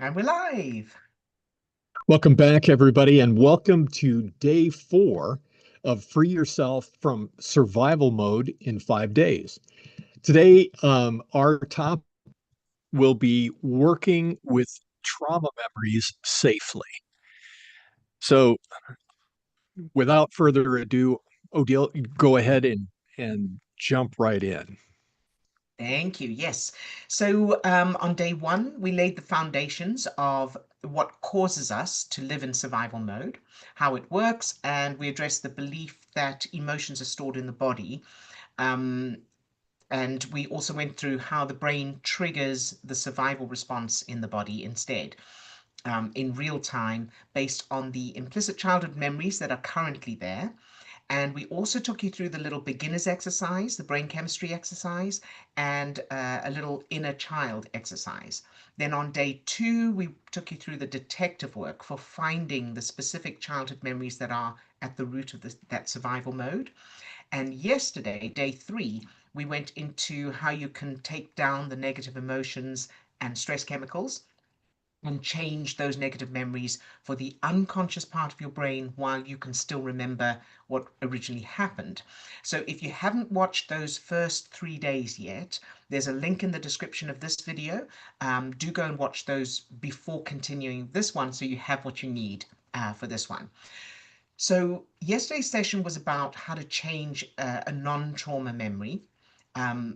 And we're live. Welcome back, everybody, and welcome to day 4 of Free Yourself from Survival Mode in 5 days. Today, our topic will be working with trauma memories safely. So, without further ado, Odile, go ahead and jump right in. Thank you. Yes. So on day one, we laid the foundations of what causes us to live in survival mode, how it works, and we addressed the belief that emotions are stored in the body. Um, and we also went through how the brain triggers the survival response in the body instead, in real time, based on the implicit childhood memories that are currently there. And we also took you through the little beginner's exercise, the brain chemistry exercise, and a little inner child exercise. Then on day two, we took you through the detective work for finding the specific childhood memories that are at the root of that survival mode. And yesterday, day three, we went into how you can take down the negative emotions and stress chemicals and change those negative memories for the unconscious part of your brain while you can still remember what originally happened. So if you haven't watched those first 3 days yet, there's a link in the description of this video. Do go and watch those before continuing this one so you have what you need for this one. So yesterday's session was about how to change a non-trauma memory,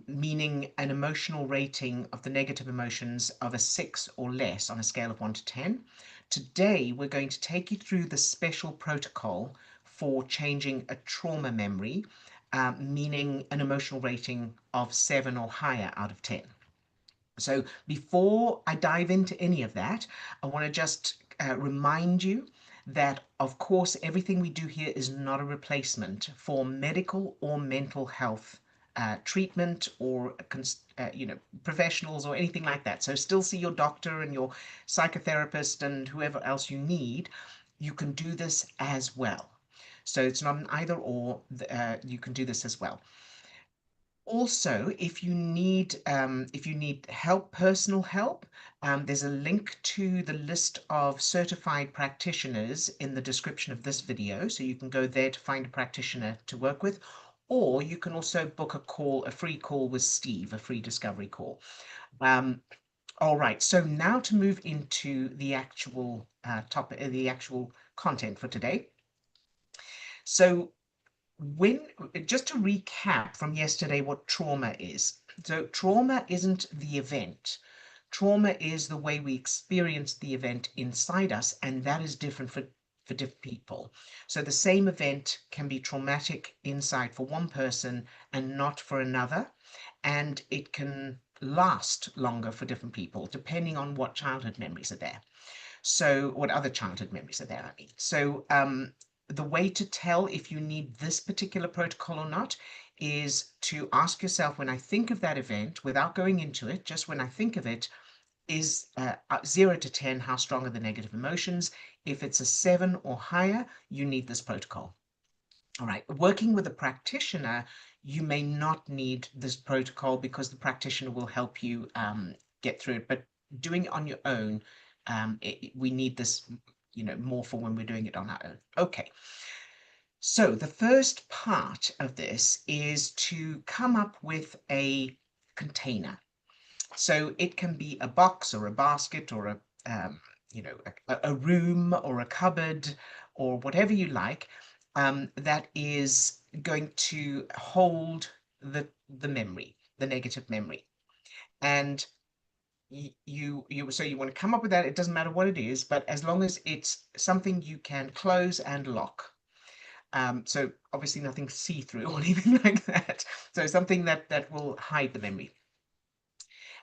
meaning an emotional rating of the negative emotions of a 6 or less on a scale of 1 to 10. Today, we're going to take you through the special protocol for changing a trauma memory, meaning an emotional rating of 7 or higher out of 10. So before I dive into any of that, I want to just remind you that, of course, everything we do here is not a replacement for medical or mental health treatment or professionals or anything like that. So still see your doctor and your psychotherapist and whoever else you need. You can do this as well. So it's not an either or. You can do this as well. Also, if you need help, personal help, there's a link to the list of certified practitioners in the description of this video, so you can go there to find a practitioner to work with, or you can also book a call, a free call with Steve, a free discovery call. Um, all right, so now to move into the actual topic, the actual content for today. So when just to recap from yesterday what trauma is. So trauma isn't the event. Trauma is the way we experience the event inside us, and that is different for different people. So the same event can be traumatic inside for one person and not for another, and it can last longer for different people depending on what childhood memories are there. So, what other childhood memories are there, I mean. So, the way to tell if you need this particular protocol or not is to ask yourself, when I think of that event, without going into it, just when I think of it, is 0 to 10, how strong are the negative emotions? If it's a 7 or higher, you need this protocol. All right, working with a practitioner, you may not need this protocol because the practitioner will help you get through it. But doing it on your own, we need this, more for when we're doing it on our own. Okay, so the first part of this is to come up with a container. So it can be a box or a basket or a room or a cupboard or whatever you like, that is going to hold the memory, the negative memory. And so you want to come up with that. It doesn't matter what it is, but as long as it's something you can close and lock. So obviously nothing see-through or anything like that. So something that will hide the memory.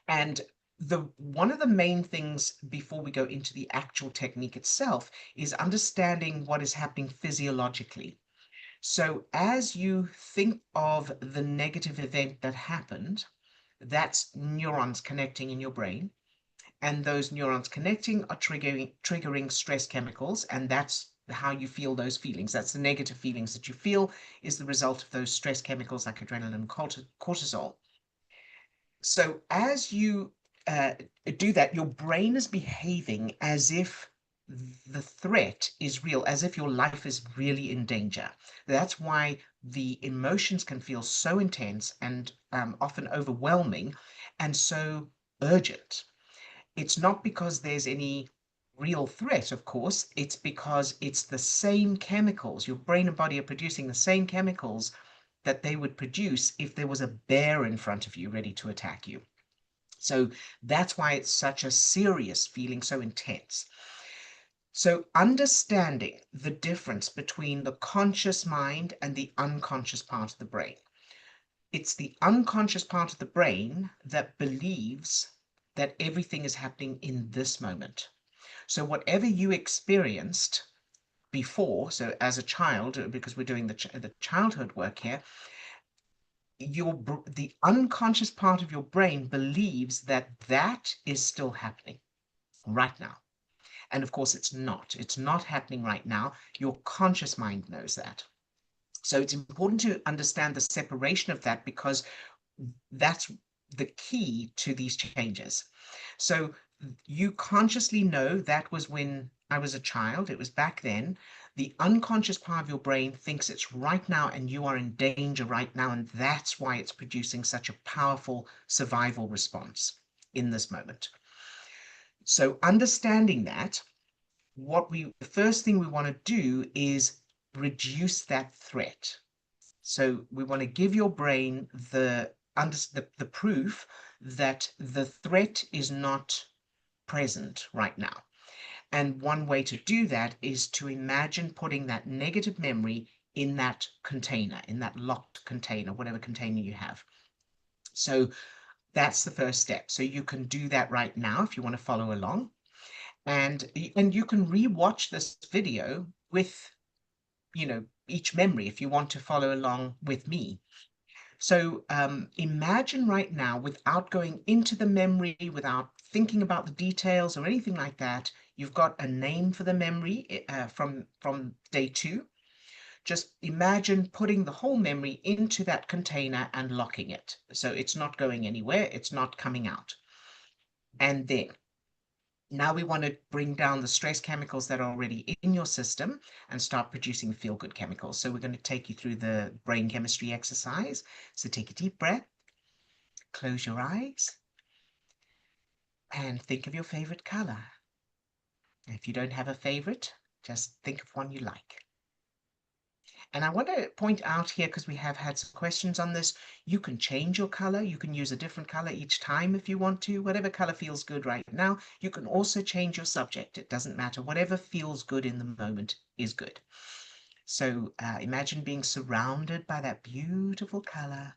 And the one of the main things before we go into the actual technique itself is understanding what is happening physiologically. So as you think of the negative event that happened, that's neurons connecting in your brain, and those neurons connecting are triggering stress chemicals, and that's how you feel those feelings. That's the negative feelings that you feel is the result of those stress chemicals like adrenaline and cortisol. So as you uh, do that, your brain is behaving as if the threat is real, as if your life is really in danger. That's why the emotions can feel so intense and often overwhelming and so urgent. It's not because there's any real threat, of course, it's because it's the same chemicals. Your brain and body are producing the same chemicals that they would produce if there was a bear in front of you ready to attack you. So that's why it's such a serious feeling, so intense. So understanding the difference between the conscious mind and the unconscious part of the brain. It's the unconscious part of the brain that believes that everything is happening in this moment. So whatever you experienced before, so as a child, because we're doing the childhood work here, the unconscious part of your brain believes that that is still happening right now. And of course, it's not. It's not happening right now. Your conscious mind knows that. So it's important to understand the separation of that, because that's the key to these changes. So you consciously know that was when I was a child, it was back then. The unconscious part of your brain thinks it's right now and you are in danger right now, and that's why it's producing such a powerful survival response in this moment. So understanding that, the first thing we want to do is reduce that threat. So we want to give your brain the proof that the threat is not present right now. And one way to do that is to imagine putting that negative memory in that container, in that locked container, whatever container you have. So that's the first step. So you can do that right now if you want to follow along. And you can re-watch this video with, each memory if you want to follow along with me. So imagine right now, without going into the memory, without thinking about the details or anything like that, you've got a name for the memory from day 2. Just imagine putting the whole memory into that container and locking it. So it's not going anywhere, it's not coming out. And then now we want to bring down the stress chemicals that are already in your system and start producing feel-good chemicals. So we're going to take you through the brain chemistry exercise. So take a deep breath, close your eyes, and think of your favorite color. If you don't have a favorite, just think of one you like. And I want to point out here, because we have had some questions on this, you can change your color. You can use a different color each time if you want to. Whatever color feels good right now. You can also change your subject. It doesn't matter. Whatever feels good in the moment is good. So imagine being surrounded by that beautiful color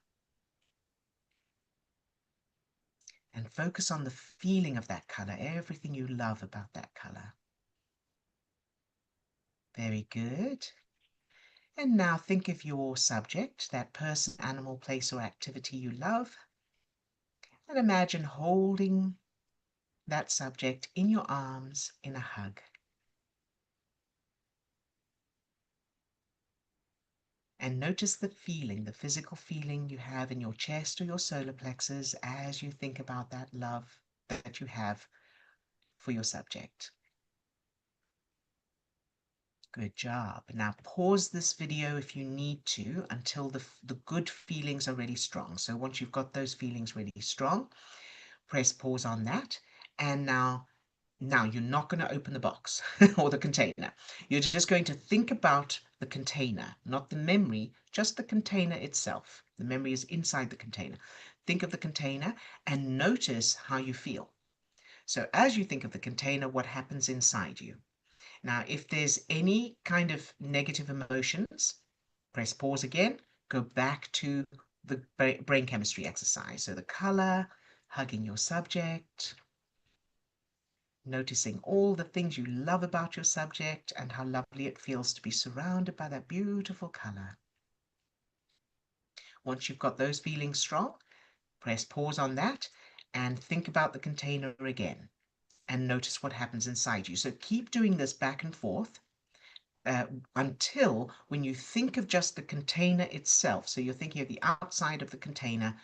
and focus on the feeling of that color, everything you love about that color. Very good. And now think of your subject, that person, animal, place, or activity you love, and imagine holding that subject in your arms in a hug. And notice the feeling, the physical feeling you have in your chest or your solar plexus as you think about that love that you have for your subject. Good job. Now pause this video if you need to until the good feelings are really strong. So once you've got those feelings really strong, press pause on that. And now you're not going to open the box or the container. You're just going to think about the container, not the memory, just the container itself. The memory is inside the container. Think of the container and notice how you feel. So as you think of the container, what happens inside you? Now, if there's any kind of negative emotions, press pause again, go back to the brain chemistry exercise. So the color, hugging your subject, noticing all the things you love about your subject and how lovely it feels to be surrounded by that beautiful color. Once you've got those feelings strong, press pause on that and think about the container again and notice what happens inside you. So keep doing this back and forth until when you think of just the container itself, so you're thinking of the outside of the container,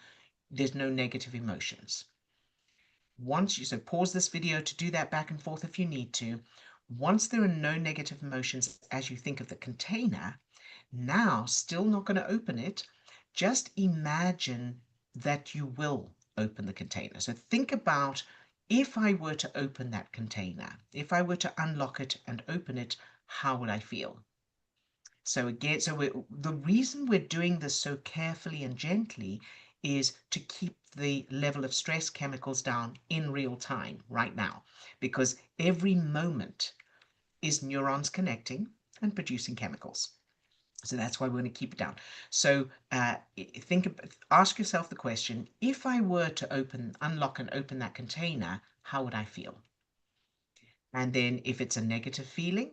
there's no negative emotions. So pause this video to do that back and forth if you need to. Once there are no negative emotions as you think of the container, now still not going to open it, just imagine that you will open the container. So think about, if I were to open that container, if I were to unlock it and open it, how would I feel? So again, the reason we're doing this so carefully and gently is to keep the level of stress chemicals down in real time right now, because every moment is neurons connecting and producing chemicals. So that's why we're going to keep it down. So ask yourself the question: if I were to unlock and open that container, how would I feel? And then if it's a negative feeling,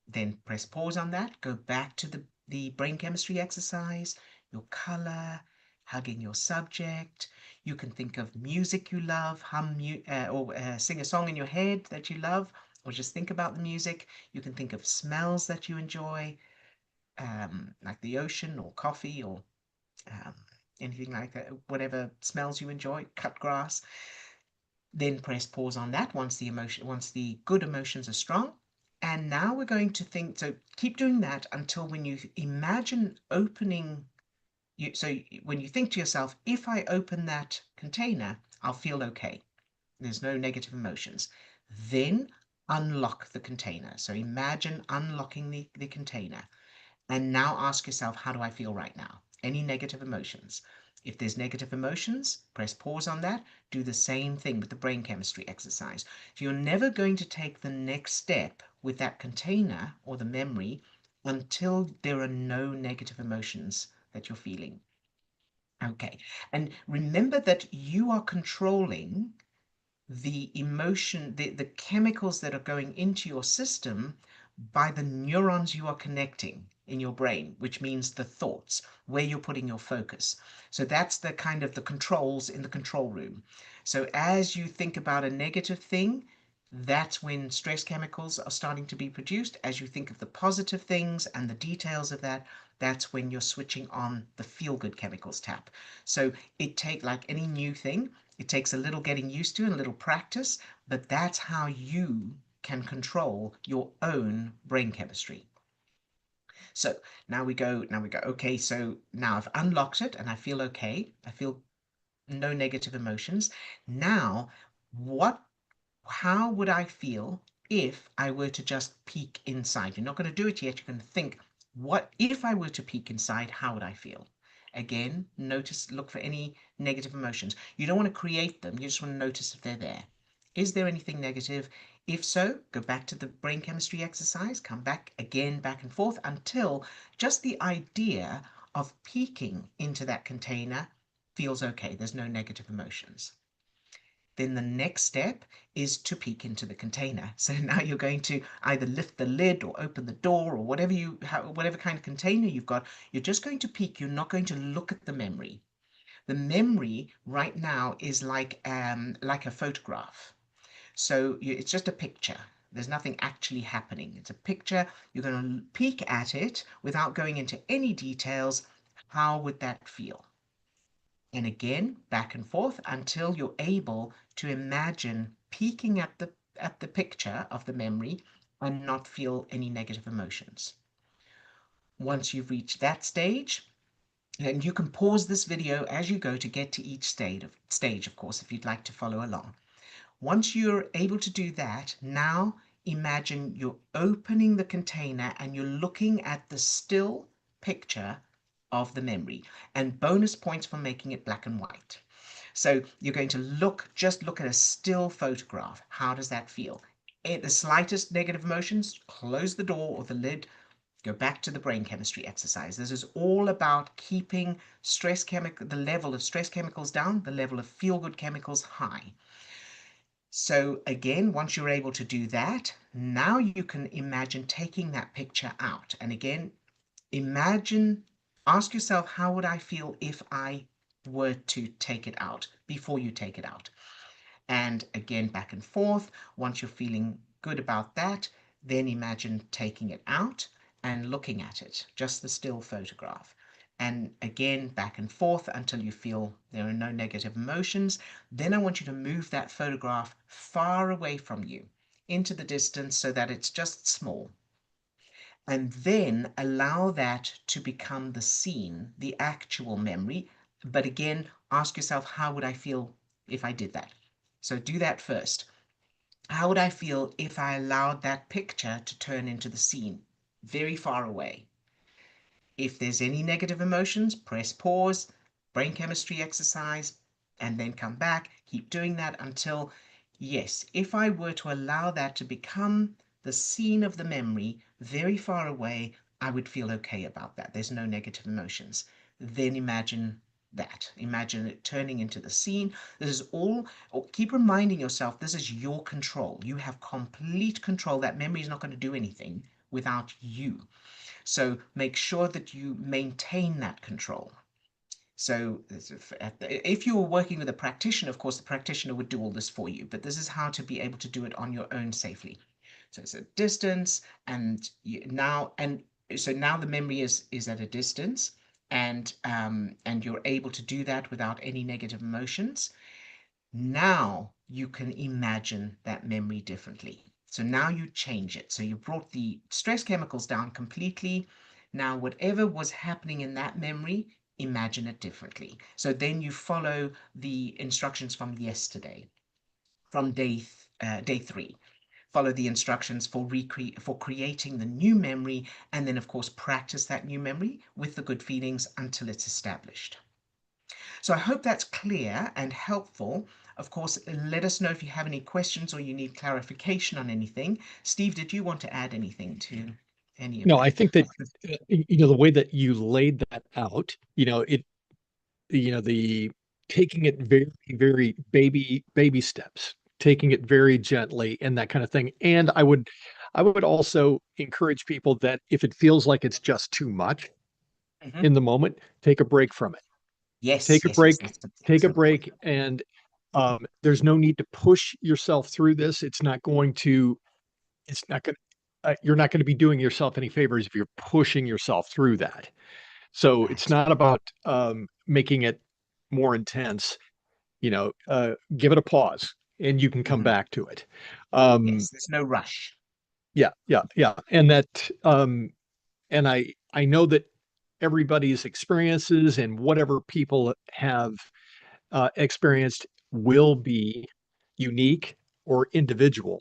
then press pause on that. Go back to the brain chemistry exercise, your color, hugging your subject. You can think of music you love, or sing a song in your head that you love, or just think about the music. You can think of smells that you enjoy, like the ocean or coffee or um, anything like that, whatever smells you enjoy, cut grass. Then press pause on that once the good emotions are strong. And now we're going to think, so keep doing that until when you imagine opening, so when you think to yourself, if I open that container, I'll feel okay. There's no negative emotions. Then unlock the container. So imagine unlocking the container. And now ask yourself, how do I feel right now? Any negative emotions? If there's negative emotions, press pause on that. Do the same thing with the brain chemistry exercise. So you're never going to take the next step with that container or the memory until there are no negative emotions that you're feeling. Okay. And remember that you are controlling the chemicals that are going into your system by the neurons you are connecting in your brain, which means the thoughts, where you're putting your focus. So that's the kind of the controls in the control room. So as you think about a negative thing, that's when stress chemicals are starting to be produced. As you think of the positive things and the details of that, that's when you're switching on the feel good chemicals tap. So like any new thing, it takes a little getting used to and a little practice, but that's how you can control your own brain chemistry. So okay, so now I've unlocked it and I feel okay. I feel no negative emotions. Now, what how would I feel if I were to just peek inside? You're not going to do it yet. You're going to think, what if I were to peek inside? How would I feel? Again, look for any negative emotions. You don't want to create them. You just want to notice if they're there. Is there anything negative? If so, go back to the brain chemistry exercise, come back again, back and forth until just the idea of peeking into that container feels okay. There's no negative emotions. Then the next step is to peek into the container. So now you're going to either lift the lid or open the door or whatever kind of container you've got. You're just going to peek. You're not going to look at the memory. The memory right now is like a photograph. So it's just a picture. There's nothing actually happening. It's a picture. You're going to peek at it without going into any details. How would that feel? And again, back and forth until you're able to imagine peeking at the picture of the memory and not feel any negative emotions. Once you've reached that stage, and you can pause this video as you go to get to each stage, of course, if you'd like to follow along. Once you're able to do that, now imagine you're opening the container and you're looking at the still picture of the memory, and bonus points for making it black and white. So you're going to just look at a still photograph. How does that feel? At the slightest negative emotions, close the door or the lid, go back to the brain chemistry exercise. This is all about keeping the level of stress chemicals down, the level of feel-good chemicals high. So again, once you're able to do that, now you can imagine taking that picture out. And again, ask yourself, how would I feel if I were to take it out before you take it out? And again, back and forth. Once you're feeling good about that, then imagine taking it out and looking at it, just the still photograph. and again back and forth until you feel there are no negative emotions. Then I want you to move that photograph far away from you into the distance so that it's just small. And then allow that to become the scene, the actual memory. But again, ask yourself, how would I feel if I did that? So do that first. How would I feel if I allowed that picture to turn into the scene very far away? If there's any negative emotions, press pause, brain chemistry exercise, and then come back. Keep doing that until, yes, if I were to allow that to become the scene of the memory very far away, I would feel okay about that. There's no negative emotions. Then imagine that. Imagine it turning into the scene. This is all, keep reminding yourself this is your control. You have complete control. That memory is not going to do anything without you. So make sure that you maintain that control. So if you were working with a practitioner, of course, the practitioner would do all this for you, but this is how to be able to do it on your own safely. So it's a distance, and now, and so now the memory is at a distance, and you're able to do that without any negative emotions. Now you can imagine that memory differently. So now you change it. So you brought the stress chemicals down completely. Now, whatever was happening in that memory, imagine it differently. So then you follow the instructions from yesterday, from day 3. Follow the instructions for creating the new memory, and then of course practice that new memory with the good feelings until it's established. So I hope that's clear and helpful. Of course, let us know if you have any questions or you need clarification on anything. Steve, did you want to add anything to any of No, I that? think that the way that you laid that out, the taking it very, very baby steps, taking it very gently and that kind of thing. And I would also encourage people that if it feels like it's just too much Hmm. in the moment, take a break from it. Yes, Take a yes, yes. break, That's take a so important. break, and there's no need to push yourself through this. It's not going you're not going to be doing yourself any favors if you're pushing yourself through that. So it's Right. not about making it more intense. Give it a pause, and you can come Hmm. back to it. Um, Yes, there's no rush. yeah, yeah, yeah, and I know that everybody's experiences and whatever people have experienced will be unique or individual.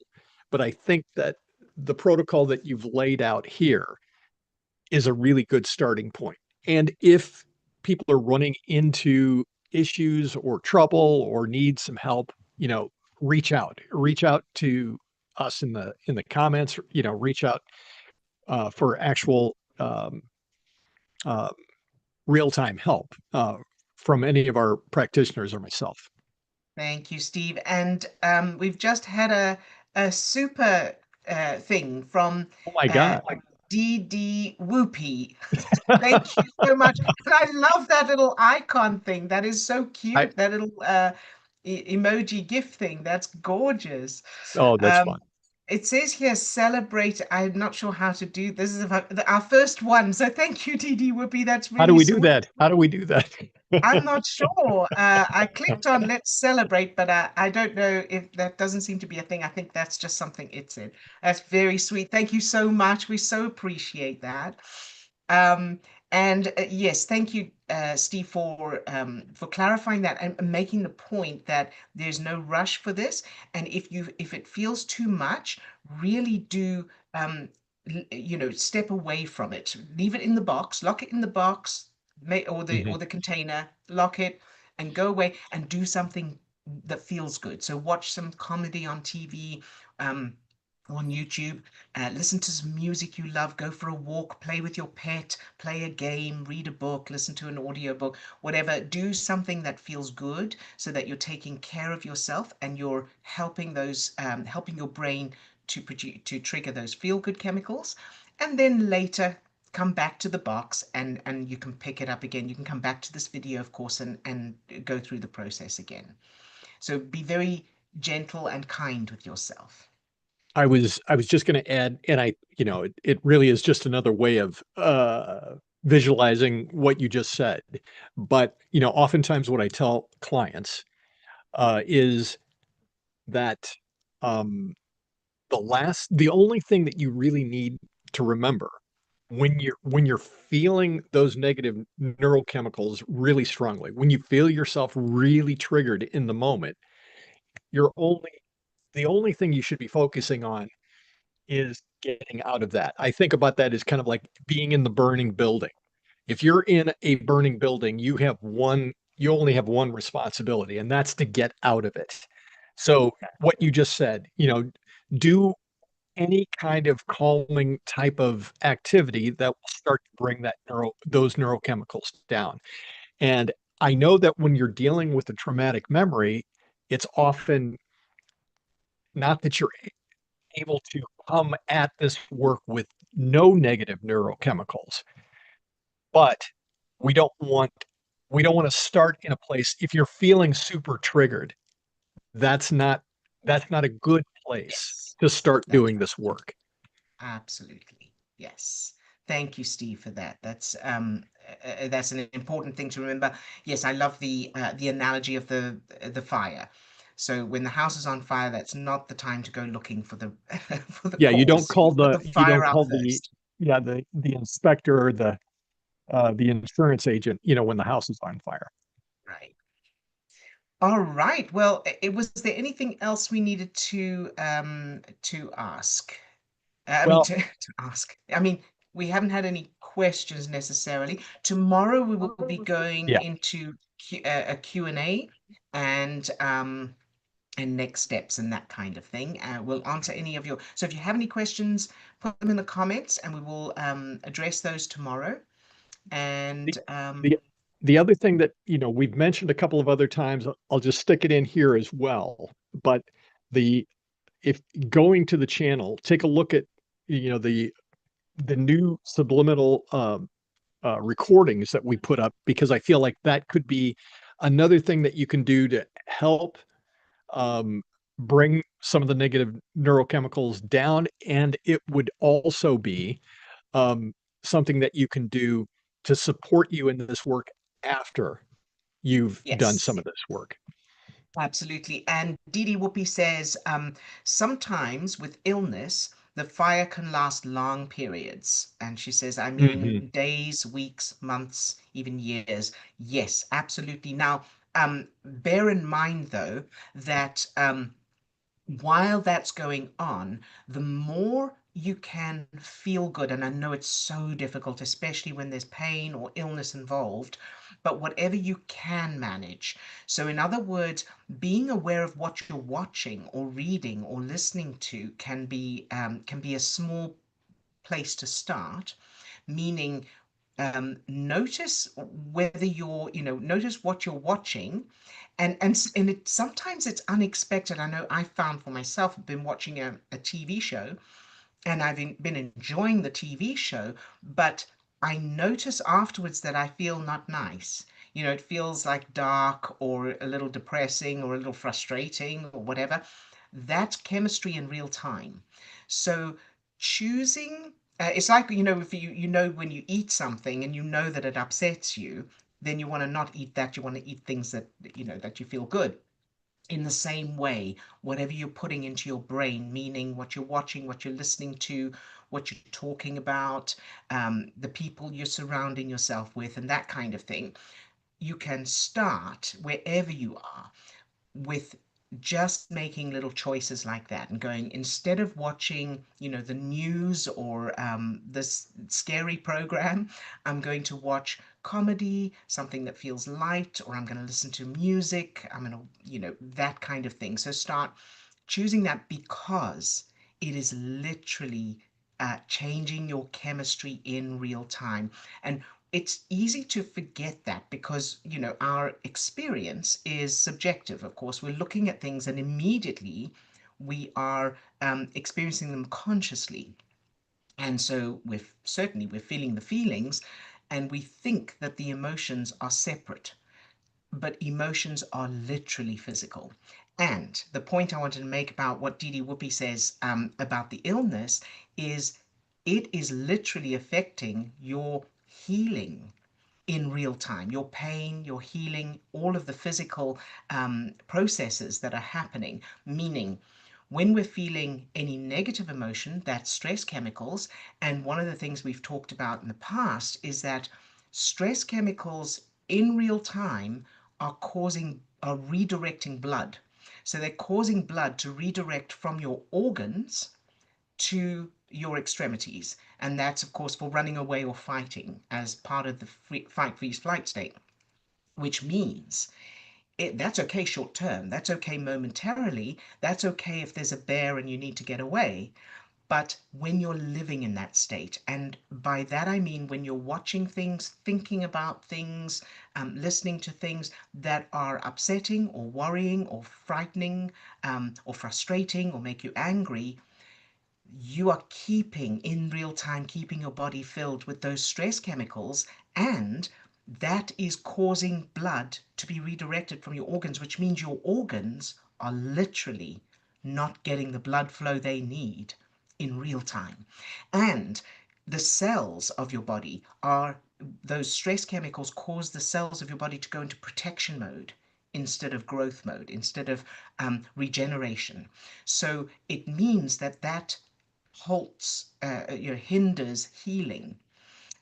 But I think that the protocol that you've laid out here is a really good starting point. And if people are running into issues or trouble or need some help, reach out to us in the comments, reach out for actual uh, real time help from any of our practitioners or myself. Thank you, Steve. And we've just had a super thing from Oh my uh, God. DD Whoopee. Thank you so much. And I love that little icon thing. That is so I cute. That little emoji GIF thing. That's gorgeous. Oh, that's Um, fun. it says here, celebrate. I'm not sure how to do this. Is our first one. So thank you, DD Whoopee. That's How do really we do sweet. that? How do we do that? I'm not sure. I clicked on let's celebrate, but I don't know if that doesn't seem to be a thing. I think that's just something it said. That's very sweet. Thank you so much. We so appreciate that. Um, and yes, thank you, Steve, for clarifying that and making the point that there's no rush for this. And if it feels too much, really do step away from it. Leave it in the box, lock it in the box, or Mhm. the container, lock it, and go away and do something that feels good. So watch some comedy on TV, um, on YouTube, listen to some music you love, go for a walk, play with your pet, play a game, read a book, listen to an audiobook, whatever. Do something that feels good so that you're taking care of yourself and you're helping your brain to trigger those feel good chemicals. And then later come back to the box and you can pick it up again. You can come back to this video, of course, and go through the process again. So be very gentle and kind with yourself. I was just going to add, and it really is just another way of visualizing what you just said. But, oftentimes what I tell clients is that um, the only thing that you really need to remember when you're feeling those negative neurochemicals really strongly, when you feel yourself really triggered in the moment, you're only the only thing you should be focusing on is getting out of that. I think about that as kind of like being in the burning building. If you're in a burning building, you only have one responsibility, and that's to get out of it. So what you just said, do any kind of calming type of activity that will start to bring those neurochemicals down. And I know that when you're dealing with a traumatic memory, it's often not that you're able to come at this work with no negative neurochemicals, but we don't want we don't want to start in a place if you're feeling super triggered, that's not that's not a good place Yes, to start that's doing right. this work. Absolutely. Yes. Thank you, Steve, for that. That's an important thing to remember. Yes, I love the analogy of the fire. So when the house is on fire, that's not the time to go looking for the for the Yeah, cause. You put the you fire don't out call the first. yeah, the inspector or the insurance agent, when the house is on fire. Right. All right. Well, was there anything else we needed to ask? I mean, Well, to ask. I mean, we haven't had any questions necessarily. Tomorrow we will be going yeah. into a Q&A and next steps and that kind of thing. We'll answer any of your. So if you have any questions, put them in the comments and we will address those tomorrow. The And the the other thing that, we've mentioned a couple of other times, I'll just stick it in here as well, but the if going to the channel, take a look at, the new subliminal, recordings that we put up, because I feel like that could be another thing that you can do to help, um, bring some of the negative neurochemicals down, and it would also be, um, something that you can do to support you in this work after you've done some yes. of this work. Absolutely. And Didi Whoopi says, sometimes with illness, the fire can last long periods. And she says, I Mhm. mean, days, weeks, months, even years. Yes, absolutely. Now, bear in mind, though, that while that's going on, the more you can feel good, and I know it's so difficult, especially when there's pain or illness involved, but whatever you can manage. So, in other words, being aware of what you're watching or reading or listening to can be a small place to start, meaning notice whether notice what you're watching and it sometimes it's unexpected. I know I found for myself, I've been watching a TV show and been enjoying the TV show, but I notice afterwards that I feel not nice. It feels like dark or a little depressing or a little frustrating or whatever. That's chemistry in real time. So choosing, it's like, if you when you eat something and you know that it upsets you, then you want to not eat that. You want to eat things that you feel good. In the same way, whatever you're putting into your brain, meaning what you're watching, what you're listening to, what you're talking about, the people you're surrounding yourself with, and that kind of thing, you can start wherever you are with just making little choices like that and going, instead of watching the news or this scary program, I'm going to watch comedy, something that feels light, or I'm going to listen to music, I'm going to that kind of thing. So start choosing that because it is literally changing your chemistry in real time. And it's easy to forget that because, our experience is subjective. Of course, we're looking at things and immediately we are experiencing them consciously. And so we're feeling the feelings and we think that the emotions are separate, but emotions are literally physical. And the point I wanted to make about what Didi Whoopi says about the illness is it is literally affecting your healing in real time, your pain, your healing, all of the physical processes that are happening. Meaning, when we're feeling any negative emotion, that's stress chemicals. And one of the things we've talked about in the past is that stress chemicals in real time are redirecting blood. So they're causing blood to redirect from your organs to your extremities. And that's, of course, for running away or fighting as part of the fight, freeze, flight state, which means that's okay short term. That's okay momentarily. That's okay if there's a bear and you need to get away. But when you're living in that state, and by that I mean when you're watching things, thinking about things, listening to things that are upsetting or worrying or frightening or frustrating or make you angry, you are keeping in real time, keeping your body filled with those stress chemicals, and that is causing blood to be redirected from your organs, which means your organs are literally not getting the blood flow they need in real time. And the cells of your body are, those stress chemicals cause the cells of your body to go into protection mode instead of growth mode, instead of regeneration. So it means that halts, hinders healing.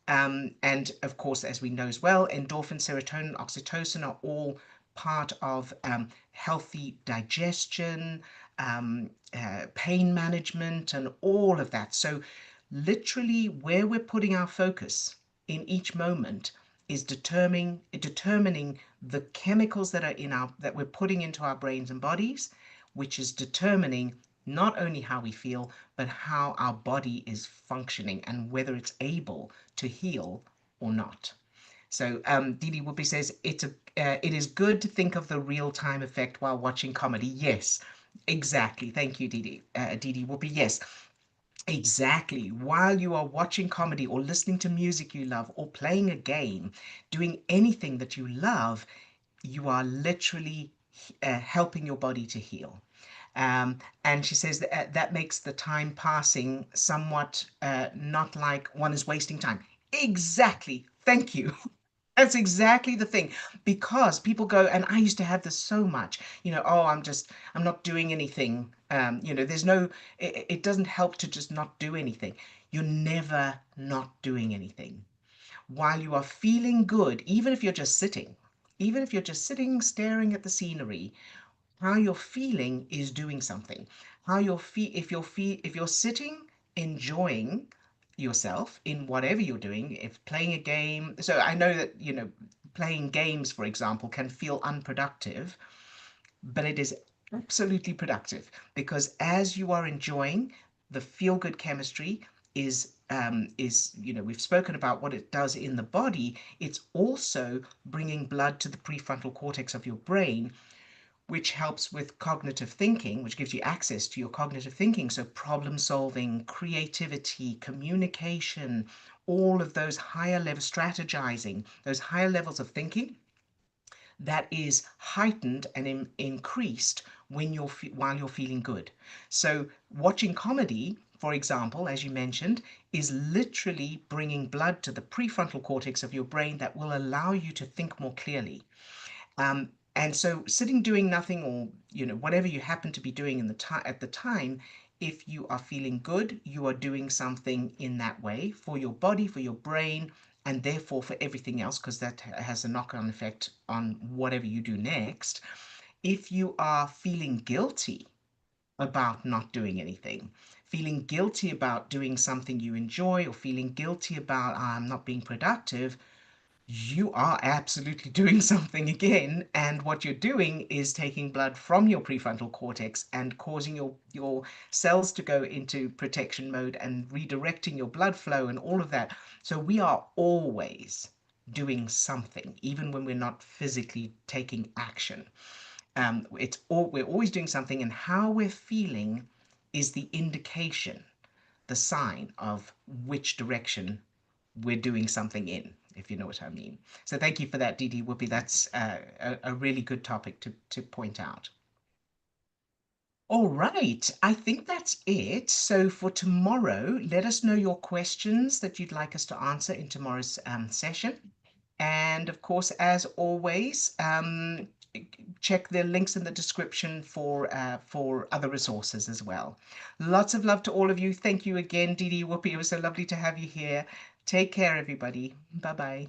And of course, as we know as well, endorphin, serotonin, oxytocin are all part of healthy digestion, pain management, and all of that. So, literally, where we're putting our focus in each moment is determining the chemicals that are in our that we're putting into our brains and bodies, which is determining not only how we feel, but how our body is functioning and whether it's able to heal or not. So Didi Whoopi says it is good to think of the real time effect while watching comedy. Yes, exactly. Thank you, Didi. Didi Whoopi. Yes, exactly. While you are watching comedy or listening to music you love or playing a game, doing anything that you love, you are literally helping your body to heal. And she says that that makes the time passing somewhat not like one is wasting time. Exactly. Thank you. That's exactly the thing. Because people go, and I used to have this so much, oh, I'm not doing anything. There's no, it doesn't help to just not do anything. You're never not doing anything. While you are feeling good, even if you're just sitting staring at the scenery, how you're feeling is doing something. How you're if you're sitting enjoying yourself in whatever you're doing, if playing a game. So I know that, playing games, for example, can feel unproductive, but it is absolutely productive because as you are enjoying the feel good chemistry we've spoken about what it does in the body. It's also bringing blood to the prefrontal cortex of your brain, which helps with cognitive thinking, which gives you access to your cognitive thinking. So, problem solving, creativity, communication, all of those higher level strategizing, those higher levels of thinking, that is heightened and increased when while you're feeling good. So, watching comedy, for example, as you mentioned, is literally bringing blood to the prefrontal cortex of your brain that will allow you to think more clearly. And so sitting doing nothing, or whatever you happen to be doing in the time at the time, if you are feeling good, you are doing something in that way for your body, for your brain, and therefore for everything else, because that has a knock-on effect on whatever you do next. If you are feeling guilty about not doing anything, feeling guilty about doing something you enjoy, or feeling guilty about I'm not being productive, you are absolutely doing something again. And what you're doing is taking blood from your prefrontal cortex and causing your cells to go into protection mode and redirecting your blood flow and all of that. So we are always doing something, even when we're not physically taking action. We're always doing something, and how we're feeling is the indication, the sign of which direction we're doing something in, if you know what I mean. So thank you for that, Didi Whoopi. That's a really good topic to point out. All right, I think that's it. So for tomorrow, let us know your questions that you'd like us to answer in tomorrow's session. And of course, as always, check the links in the description for other resources as well. Lots of love to all of you. Thank you again, Dee Dee Whoopi. It was so lovely to have you here. Take care, everybody. Bye bye.